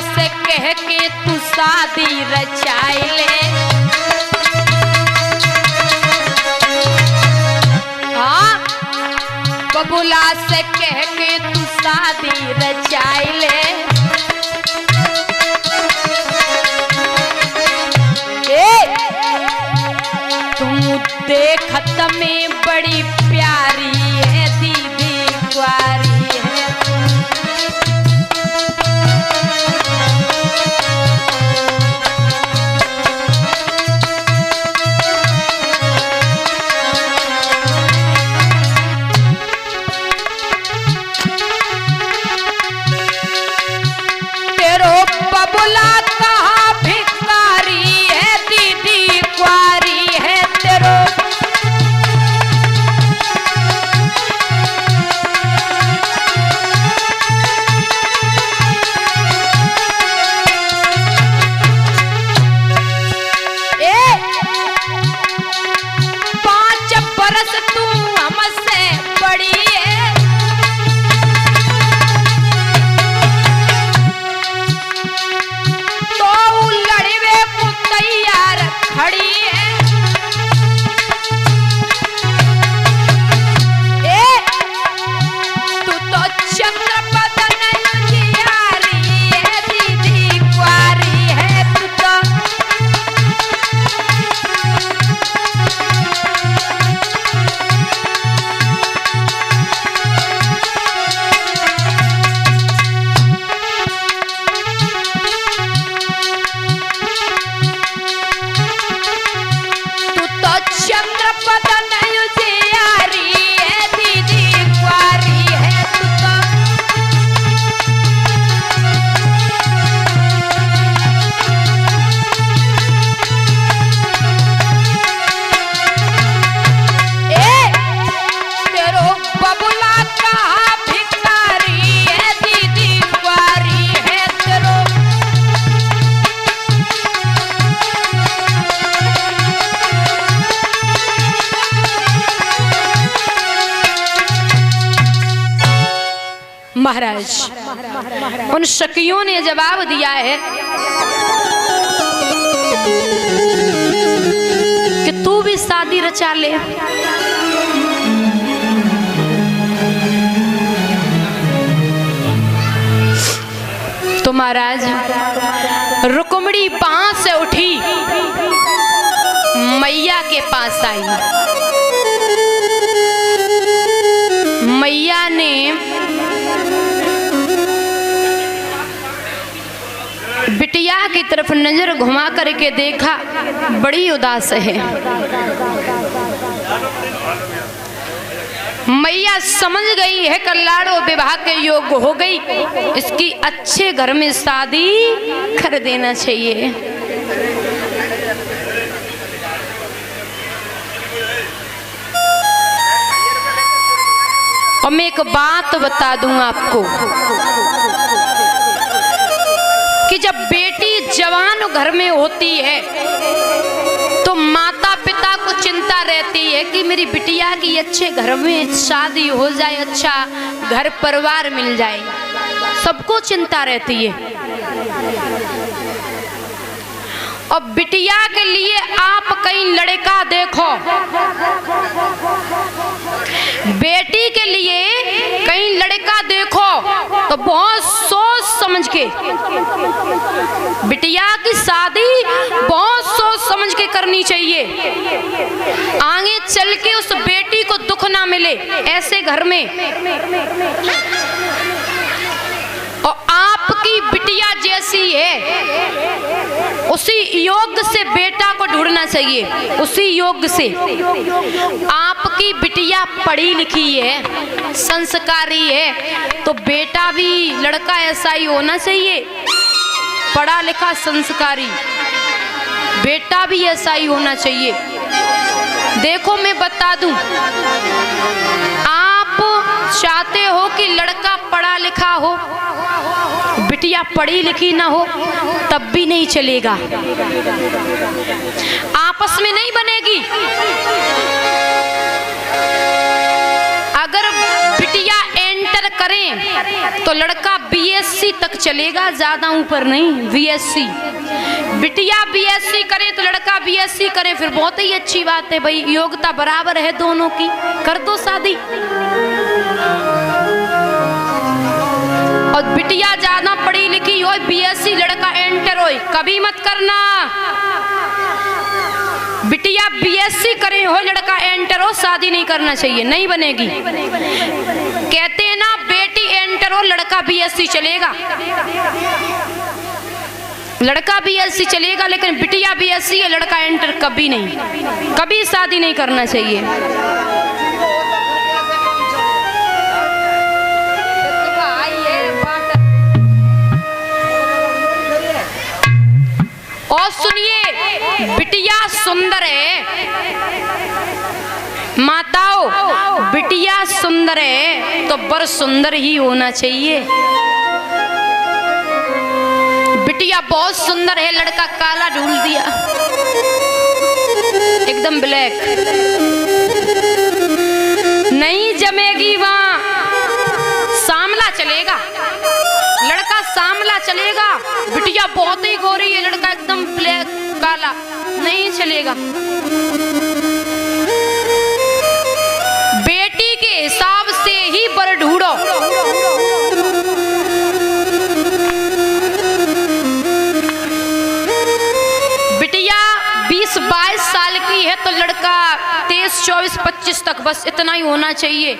से कह के तू शादी रचाई ले। हाँ, बबुला से कह के तू शादी रचाई ले। तू देखत में बड़ी प्यारी है दीदी कुंवारी है। तेरो बबुला कहाँ भिखारी है दीदी कुंवारी है। तेरो महाराज उन शकियों ने जवाब दिया है कि तू भी शादी रचा ले। तो महाराज रुक्मणी पांव से उठी, मैया के पास आई। मैया ने बिटिया की तरफ नजर घुमा करके देखा, बड़ी उदास है। मैया समझ गई है कि लाड़ो विवाह के योग्य हो गई, इसकी अच्छे घर में शादी कर देना चाहिए। और मैं एक बात बता दूं आपको कि जब बेटी जवान घर में होती है तो माता पिता को चिंता रहती है कि मेरी बिटिया की अच्छे घर में शादी हो जाए, अच्छा घर परिवार मिल जाए, सबको चिंता रहती है। और बिटिया के लिए आप कहीं लड़का देखो, बेटी के लिए कहीं लड़का देखो तो बहुत सोच समझ के, बिटिया की शादी बहुत सोच समझ के करनी चाहिए, आगे चल के उस बेटी को दुख ना मिले ऐसे घर में। और आपकी बिटिया जैसी है उसी योग्य से बेटा को ढूंढना चाहिए, उसी योग्य से। आपकी बिटिया पढ़ी लिखी है, संस्कारी है, तो बेटा भी लड़का ऐसा ही होना चाहिए, पढ़ा लिखा संस्कारी बेटा भी ऐसा ही होना चाहिए। देखो मैं बता दूं, आप चाहते हो कि लड़का पढ़ा लिखा हो, बिटिया पढ़ी लिखी ना हो, तब भी नहीं चलेगा, आपस में नहीं बनेगी। अगर बिटिया एंटर करे करें तो लड़का बीएससी तक चलेगा, ज्यादा ऊपर नहीं, बीएससी। बिटिया बीएससी करे तो लड़का बीएससी करे, फिर बहुत ही अच्छी बात है भाई, योग्यता बराबर है दोनों की, कर दो शादी। और बिटिया ज्यादा पढ़ी लिखी हो, बीएससी, लड़का इंटर हो, कभी मत करना। बिटिया बीएससी करे हो, लड़का इंटर हो, शादी नहीं करना चाहिए, नहीं बनेगी। कहते हैं ना, बेटी इंटर हो, लड़का बीएससी चलेगा, लड़का बीएससी चलेगा, लेकिन बिटिया बीएससी है, लड़का इंटर कभी नहीं, कभी शादी नहीं करना चाहिए। और सुनिए, बिटिया सुंदर है, माताओं, बिटिया सुंदर है तो बर सुंदर ही होना चाहिए। बिटिया बहुत सुंदर है, लड़का काला ढूंढ दिया, एकदम ब्लैक, नहीं जमेगी, वहां सांवला चलेगा, लड़का सांवला चलेगा। बिटिया बहुत ही गोरी है, लड़का एकदम ब्लैक काला, नहीं चलेगा। बेटी के हिसाब से ही बर ढूंढो। बिटिया 20-22 साल की है तो लड़का 23-24-25 तक, बस इतना ही होना चाहिए।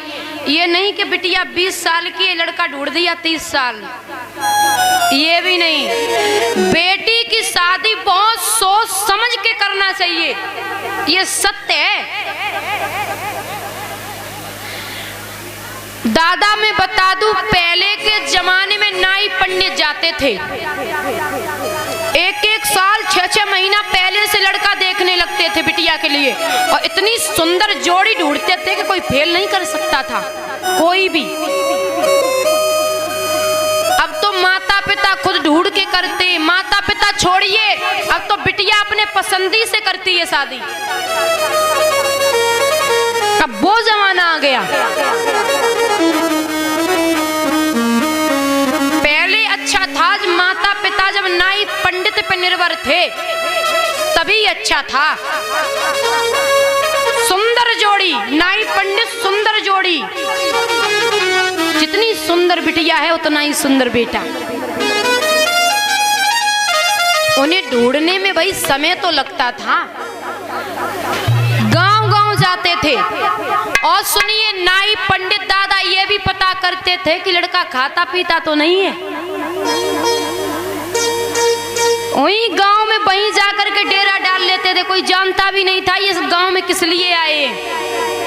ये नहीं कि बिटिया 20 साल की है, लड़का ढूंढ दिया 30 साल, ये भी नहीं। बेटी की शादी बहुत सोच समझ के करना चाहिए, ये सत्य है। दादा मैं बता दूं, पहले के जमाने में नाई पंडित जाते थे, 1-1 साल 6-6 महीना पहले से लड़का देखने लगते थे बिटिया के लिए, और इतनी सुंदर जोड़ी ढूंढते थे कि कोई फेल नहीं कर सकता था, कोई भी। अब तो माता पिता खुद ढूंढ के करते, माता पिता छोड़िए, अब तो बिटिया अपने पसंदी से करती है शादी, अब वो जमाना आ गया। पहले अच्छा था, माता पिता जब नाई पंडित पे निर्भर थे तभी अच्छा था। सुंदर जोड़ी, नाई पंडित सुंदर जोड़ी, जितनी सुंदर बिटिया है उतना ही सुंदर बेटा। उन्हें ढूंढने में भाई समय तो लगता था, गांव-गांव जाते थे। और सुनिए, नाई पंडित दादा ये भी पता करते थे कि लड़का खाता पीता तो नहीं है, वही गांव में वहीं जाकर के डेरा डाल लेते थे, कोई जानता भी नहीं था ये गांव में किस लिए आए,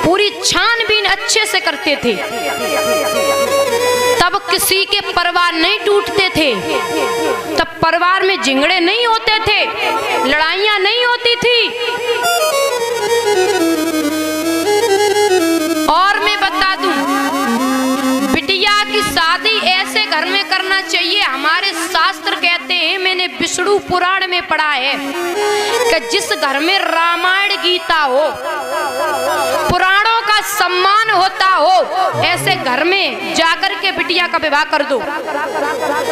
पूरी छानबीन अच्छे से करते थे। तब किसी के परिवार नहीं टूटते थे, तब परिवार में झगड़े नहीं होते थे, लड़ाइयां नहीं होती थी। और मैं बता दूं, बिटिया की शादी ऐसे घर में करना चाहिए, हमारे शास्त्र कहते हैं, मैंने विष्णु पुराण में पढ़ा है कि जिस घर में रामायण गीता हो, पुराणों का सम्मान होता हो, ऐसे घर में जाकर के बिटिया का विवाह कर दो,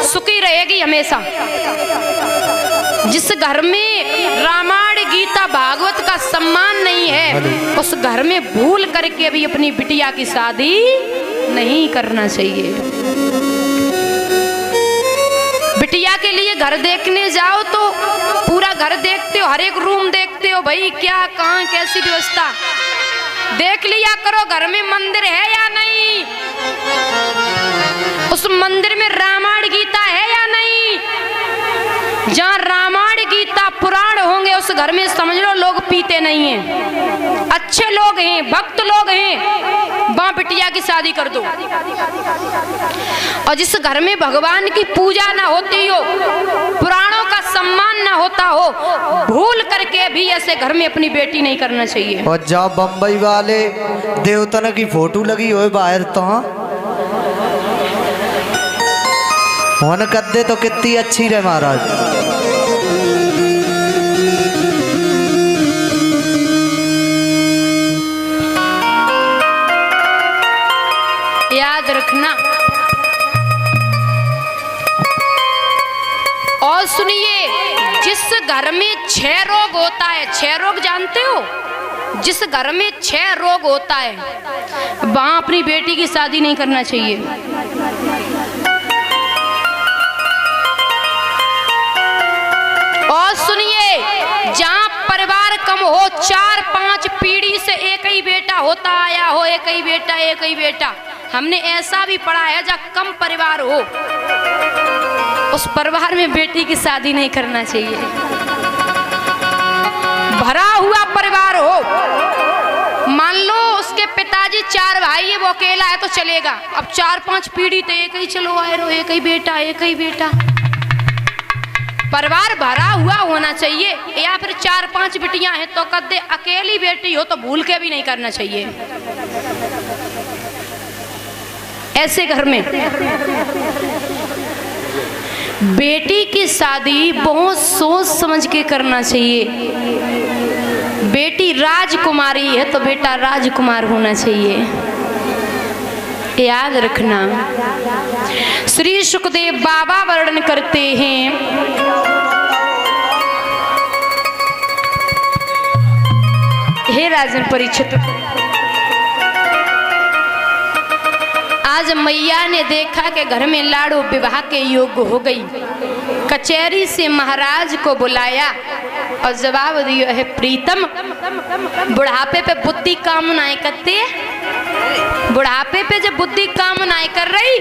सुखी रहेगी हमेशा। जिस घर में रामायण गीता भागवत का सम्मान नहीं है, उस घर में भूल करके भी अपनी बिटिया की शादी नहीं करना चाहिए। बिटिया के लिए घर देखने जाओ तो पूरा घर देखते हो, हर एक रूम देखते हो, भाई क्या कहाँ कैसी व्यवस्था, देख लिया करो घर में मंदिर है या नहीं, उस मंदिर में रामायण गीता है या नहीं। जहाँ रामायण गीता पुराण होंगे उस घर में समझ लो लोग पीते नहीं हैं, अच्छे लोग हैं, भक्त लोग हैं, वहाँ बिटिया की शादी कर दो। और जिस घर में भगवान की पूजा ना होती हो, पुराणों का सम्मान ना होता हो, भूल करके भी ऐसे घर में अपनी बेटी नहीं करना चाहिए। और जहाँ बम्बई वाले देवतन की फोटो लगी हो बाहर तो वन कर दे तो कितनी अच्छी रहे महाराज। याद रखना, और सुनिए, जिस घर में 6 रोग होता है, 6 रोग जानते हो? जिस घर में 6 रोग होता है वहां अपनी बेटी की शादी नहीं करना चाहिए। और सुनिए, जहां परिवार कम हो, 4-5 पीढ़ी से एक ही बेटा होता आया हो, एक ही बेटा, हमने ऐसा भी पढ़ा है जहाँ कम परिवार हो, उस परिवार में बेटी की शादी नहीं करना चाहिए। भरा हुआ परिवार हो, मान लो उसके पिताजी 4 भाई है, वो अकेला है तो चलेगा। अब 4-5 पीढ़ी तो एक ही चलो आए रहो, एक ही बेटा। परिवार भरा हुआ होना चाहिए। या फिर 4-5 बेटियां हैं तो कदे अकेली बेटी हो तो भूल के भी नहीं करना चाहिए। ऐसे घर में बेटी की शादी बहुत सोच समझ के करना चाहिए। बेटी राजकुमारी है तो बेटा राजकुमार होना चाहिए, याद रखना। श्री सुखदेव बाबा वर्णन करते हैं, हे राजन परीक्षित, आज मैया ने देखा कि घर में लाड़ो विवाह के योग्य हो गई। कचहरी से महाराज को बुलाया और जवाब दिया है, प्रीतम बुढ़ापे पे बुद्धि काम नहीं करती है, बुढ़ापे पे जब बुद्धि काम नहीं कर रही,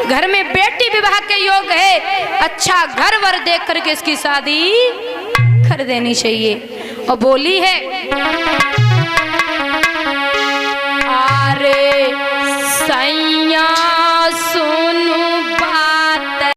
घर में बेटी विवाह के योग है, अच्छा घर वर देख करके इसकी शादी कर देनी चाहिए। और बोली है, आरे सैया